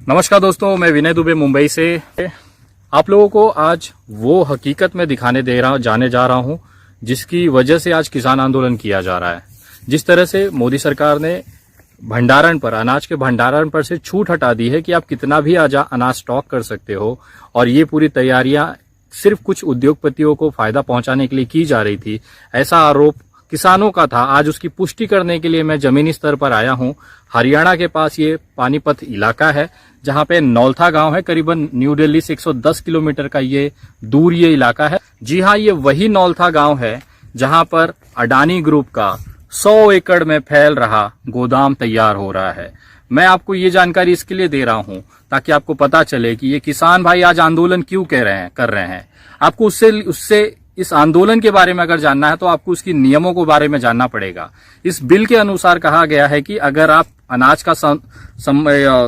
नमस्कार दोस्तों, मैं विनय दुबे मुंबई से आप लोगों को आज वो हकीकत में दिखाने जाने जा रहा हूं जिसकी वजह से आज किसान आंदोलन किया जा रहा है। जिस तरह से मोदी सरकार ने भंडारण पर, अनाज के भंडारण पर से छूट हटा दी है कि आप कितना भी अनाज स्टॉक कर सकते हो, और ये पूरी तैयारियां सिर्फ कुछ उद्योगपतियों को फायदा पहुंचाने के लिए की जा रही थी, ऐसा आरोप किसानों का था। आज उसकी पुष्टि करने के लिए मैं जमीनी स्तर पर आया हूं। हरियाणा के पास ये पानीपत इलाका है जहां पे नौलथा गांव है। करीबन न्यू दिल्ली से 110 किलोमीटर का ये दूर ये इलाका है। जी हाँ, ये वही नौलथा गांव है जहां पर अडानी ग्रुप का 100 एकड़ में फैल रहा गोदाम तैयार हो रहा है। मैं आपको ये जानकारी इसके लिए दे रहा हूं ताकि आपको पता चले कि ये किसान भाई आज आंदोलन क्यों कर रहे हैं। आपको उससे इस आंदोलन के बारे में अगर जानना है तो आपको उसकी नियमों के बारे में जानना पड़ेगा। इस बिल के अनुसार कहा गया है कि अगर आप अनाज का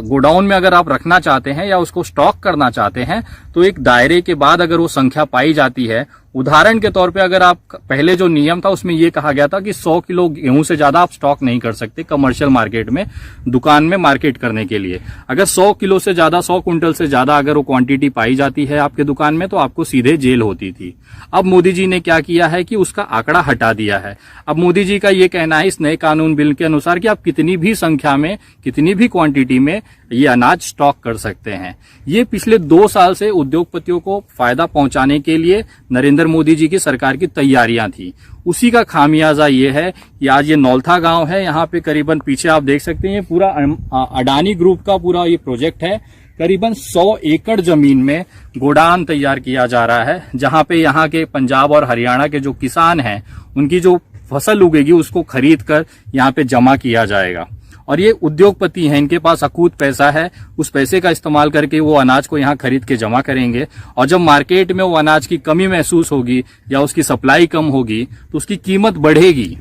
गोडाउन में अगर आप रखना चाहते हैं या उसको स्टॉक करना चाहते हैं तो एक दायरे के बाद अगर वो संख्या पाई जाती है, उदाहरण के तौर पे अगर आप पहले जो नियम था उसमें ये कहा गया था कि 100 किलो गेहूं से ज्यादा आप स्टॉक नहीं कर सकते कमर्शियल मार्केट में, दुकान में मार्केट करने के लिए। अगर 100 किलो से ज्यादा, 100 क्विंटल से ज्यादा अगर वो क्वांटिटी पाई जाती है आपके दुकान में तो आपको सीधे जेल होती थी। अब मोदी जी ने क्या किया है कि उसका आंकड़ा हटा दिया है। अब मोदी जी का ये कहना है इस नए कानून बिल के अनुसार कि आप कितनी भी संख्या में, कितनी भी क्वांटिटी में ये अनाज स्टॉक कर सकते हैं। ये पिछले 2 साल से उद्योगपतियों को फायदा पहुंचाने के लिए नरेंद्र मोदी जी की सरकार की तैयारियां थी। उसी का खामियाजा ये है कि आज ये नौलथा गांव है। यहाँ पे करीबन पीछे आप देख सकते हैं पूरा अडानी ग्रुप का पूरा ये प्रोजेक्ट है। करीबन 100 एकड़ जमीन में गोडाउन तैयार किया जा रहा है, जहां पे यहाँ के पंजाब और हरियाणा के जो किसान हैं उनकी जो फसल उगेगी उसको खरीद कर यहाँ पे जमा किया जाएगा। और ये उद्योगपति हैं, इनके पास अकूत पैसा है, उस पैसे का इस्तेमाल करके वो अनाज को यहाँ खरीद के जमा करेंगे। और जब मार्केट में वो अनाज की कमी महसूस होगी या उसकी सप्लाई कम होगी तो उसकी कीमत बढ़ेगी।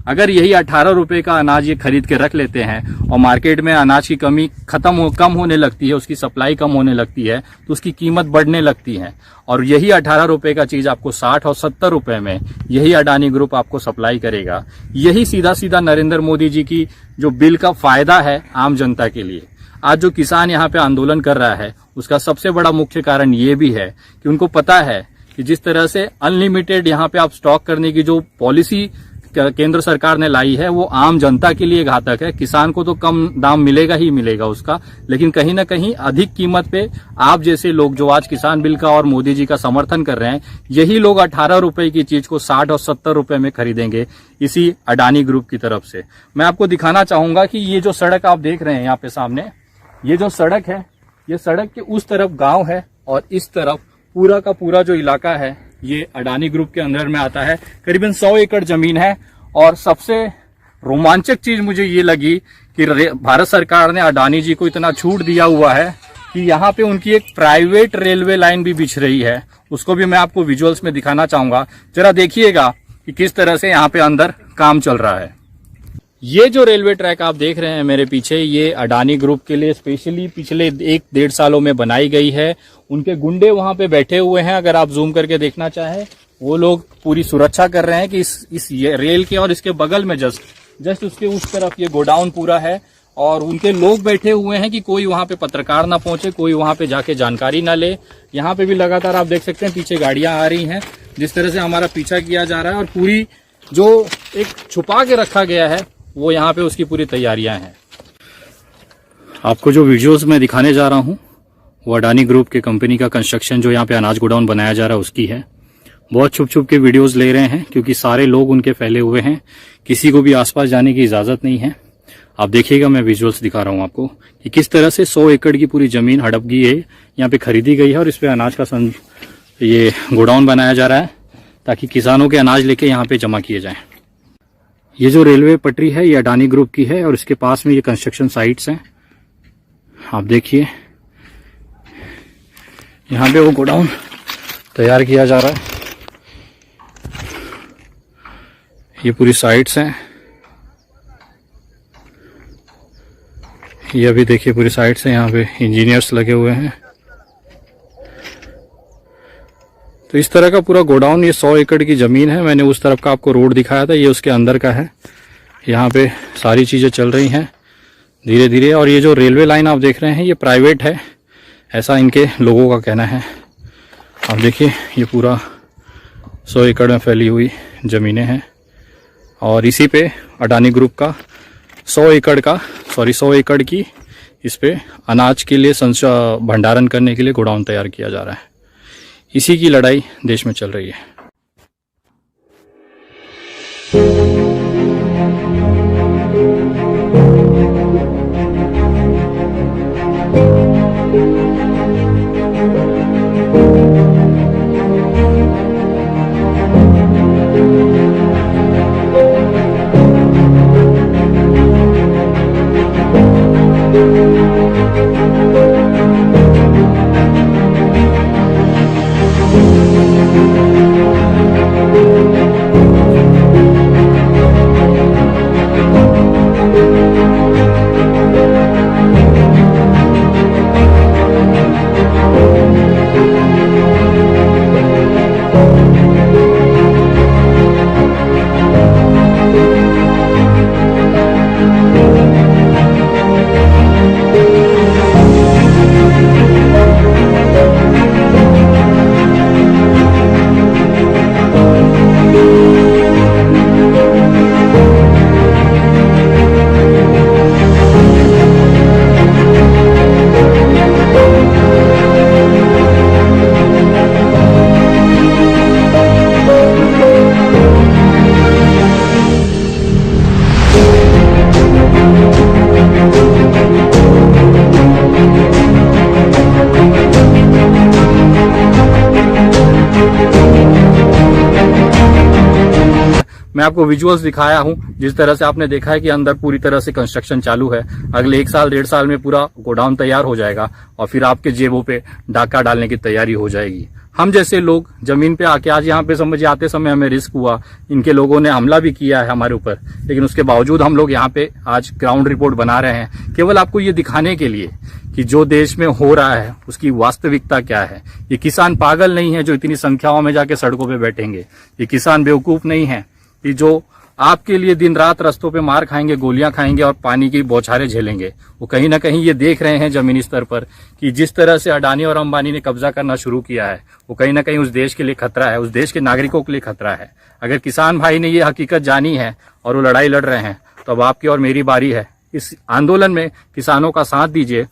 अगर यही 18 रुपए का अनाज ये खरीद के रख लेते हैं और मार्केट में अनाज की कमी कम होने लगती है, उसकी सप्लाई कम होने लगती है तो उसकी कीमत बढ़ने लगती है। और यही 18 रुपए का चीज आपको 60 और 70 रुपए में यही अडानी ग्रुप आपको सप्लाई करेगा। यही सीधा सीधा नरेंद्र मोदी जी की जो बिल का फायदा है आम जनता के लिए। आज जो किसान यहाँ पे आंदोलन कर रहा है उसका सबसे बड़ा मुख्य कारण ये भी है कि उनको पता है कि जिस तरह से अनलिमिटेड यहाँ पे आप स्टॉक करने की जो पॉलिसी केंद्र सरकार ने लाई है वो आम जनता के लिए घातक है। किसान को तो कम दाम मिलेगा ही मिलेगा उसका, लेकिन कहीं ना कहीं अधिक कीमत पे आप जैसे लोग जो आज किसान बिल का और मोदी जी का समर्थन कर रहे हैं, यही लोग 18 रुपए की चीज को 60 और 70 रुपए में खरीदेंगे इसी अडानी ग्रुप की तरफ से। मैं आपको दिखाना चाहूंगा कि ये जो सड़क आप देख रहे हैं यहाँ पे सामने, ये जो सड़क है, ये सड़क के उस तरफ गाँव है और इस तरफ पूरा का पूरा जो इलाका है ये अडानी ग्रुप के अंदर में आता है। करीबन 100 एकड़ जमीन है। और सबसे रोमांचक चीज मुझे ये लगी कि भारत सरकार ने अडानी जी को इतना छूट दिया हुआ है कि यहाँ पे उनकी एक प्राइवेट रेलवे लाइन भी बिछ रही है। उसको भी मैं आपको विजुअल्स में दिखाना चाहूंगा, जरा देखिएगा कि किस तरह से यहाँ पे अंदर काम चल रहा है। ये जो रेलवे ट्रैक आप देख रहे हैं मेरे पीछे, ये अडानी ग्रुप के लिए स्पेशली पिछले 1-1.5 सालों में बनाई गई है। उनके गुंडे वहां पे बैठे हुए हैं। अगर आप जूम करके देखना चाहें, वो लोग पूरी सुरक्षा कर रहे हैं कि इस रेल के और इसके बगल में जस्ट उसके उस तरफ ये गोडाउन पूरा है और उनके लोग बैठे हुए हैं कि कोई वहां पे पत्रकार ना पहुंचे, कोई वहां पे जाके जानकारी ना ले। यहाँ पे भी लगातार आप देख सकते हैं पीछे गाड़ियां आ रही हैं, जिस तरह से हमारा पीछा किया जा रहा है और पूरी जो एक छुपा के रखा गया है वो यहाँ पे उसकी पूरी तैयारियां हैं। आपको जो वीडियोस में दिखाने जा रहा हूँ वो अडानी ग्रुप के कंपनी का कंस्ट्रक्शन जो यहाँ पे अनाज गोडाउन बनाया जा रहा है उसकी है। बहुत छुप छुप के वीडियोस ले रहे हैं क्योंकि सारे लोग उनके फैले हुए हैं, किसी को भी आसपास जाने की इजाजत नहीं है। आप देखिएगा, मैं विजुअल्स दिखा रहा हूँ आपको कि किस तरह से 100 एकड़ की पूरी जमीन हड़प गई है, यहाँ पे खरीदी गई है और इस पे अनाज का ये गोडाउन बनाया जा रहा है ताकि किसानों के अनाज लेके यहाँ पे जमा किए जाए। ये जो रेलवे पटरी है ये अडानी ग्रुप की है और इसके पास में ये कंस्ट्रक्शन साइट्स हैं। आप देखिए यहाँ पे वो गोडाउन तैयार किया जा रहा है। ये पूरी साइट्स हैं, ये अभी देखिए पूरी साइट्स हैं, यहाँ पे इंजीनियर्स लगे हुए हैं। तो इस तरह का पूरा गोडाउन, ये 100 एकड़ की जमीन है। मैंने उस तरफ का आपको रोड दिखाया था, ये उसके अंदर का है। यहाँ पे सारी चीजें चल रही हैं। धीरे धीरे। और ये जो रेलवे लाइन आप देख रहे हैं ये प्राइवेट है, ऐसा इनके लोगों का कहना है। आप देखिए ये पूरा 100 एकड़ में फैली हुई ज़मीनें हैं और इसी पे अडानी ग्रुप का 100 एकड़ की इस पे अनाज के लिए भंडारण करने के लिए गोडाउन तैयार किया जा रहा है। इसी की लड़ाई देश में चल रही है। मैं आपको विजुअल्स दिखाया हूं। जिस तरह से आपने देखा है कि अंदर पूरी तरह से कंस्ट्रक्शन चालू है। अगले 1 साल 1.5 साल में पूरा गोडाउन तैयार हो जाएगा और फिर आपके जेबों पे डाका डालने की तैयारी हो जाएगी। हम जैसे लोग जमीन पे आके आज यहाँ पे समझिए आते समय हमें रिस्क हुआ, इनके लोगों ने हमला भी किया है हमारे ऊपर, लेकिन उसके बावजूद हम लोग यहाँ पे आज ग्राउंड रिपोर्ट बना रहे हैं, केवल आपको ये दिखाने के लिए कि जो देश में हो रहा है उसकी वास्तविकता क्या है। ये किसान पागल नहीं है जो इतनी संख्याओं में जाके सड़कों पे बैठेंगे। ये किसान बेवकूफ नहीं है कि जो आपके लिए दिन रात रास्तों पे मार खाएंगे, गोलियां खाएंगे और पानी की बौछारें झेलेंगे। वो कहीं ना कहीं ये देख रहे हैं जमीनी स्तर पर कि जिस तरह से अडानी और अंबानी ने कब्जा करना शुरू किया है वो कहीं ना कहीं उस देश के लिए खतरा है, उस देश के नागरिकों के लिए खतरा है। अगर किसान भाई ने ये हकीकत जानी है और वो लड़ाई लड़ रहे हैं तो अब आपकी और मेरी बारी है। इस आंदोलन में किसानों का साथ दीजिए।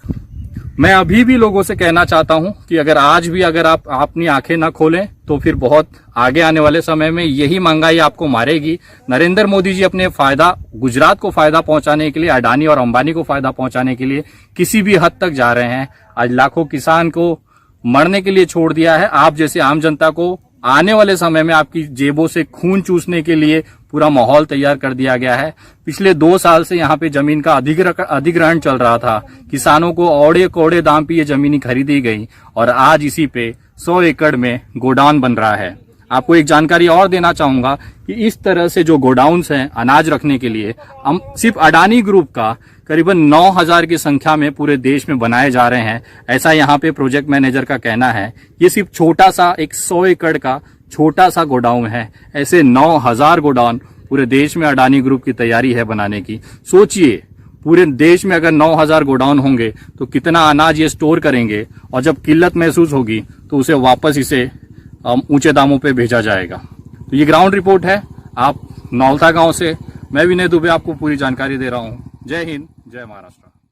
मैं अभी भी लोगों से कहना चाहता हूं कि अगर आज भी अगर आप अपनी आंखें ना खोलें तो फिर बहुत आगे आने वाले समय में यही महंगाई आपको मारेगी। नरेंद्र मोदी जी अपने फायदा, गुजरात को फायदा पहुंचाने के लिए, अडानी और अंबानी को फायदा पहुंचाने के लिए किसी भी हद तक जा रहे हैं। आज लाखों किसान को मरने के लिए छोड़ दिया है। आप जैसे आम जनता को आने वाले समय में आपकी जेबों से खून चूसने के लिए पूरा माहौल तैयार कर दिया गया है। पिछले 2 साल से यहाँ पे जमीन का अधिग्रहण चल रहा था। किसानों को औड़े कोड़े दाम पे ये जमीनी खरीदी गई और आज इसी पे 100 एकड़ में गोडाउन बन रहा है। आपको एक जानकारी और देना चाहूंगा कि इस तरह से जो गोडाउन्स हैं अनाज रखने के लिए, हम सिर्फ अडानी ग्रुप का करीबन 9000 की संख्या में पूरे देश में बनाए जा रहे हैं, ऐसा यहाँ पे प्रोजेक्ट मैनेजर का कहना है। ये सिर्फ छोटा सा एक 100 एकड़ का छोटा सा गोडाउन है। ऐसे 9000 गोडाउन पूरे देश में अडानी ग्रुप की तैयारी है बनाने की। सोचिए पूरे देश में अगर 9000 गोडाउन होंगे तो कितना अनाज ये स्टोर करेंगे और जब किल्लत महसूस होगी तो उसे वापस इसे ऊंचे दामों पे भेजा जाएगा। तो ये ग्राउंड रिपोर्ट है आप नौलता गांव से। मैं विनय दुबे आपको पूरी जानकारी दे रहा हूं। जय हिंद, जय महाराष्ट्र।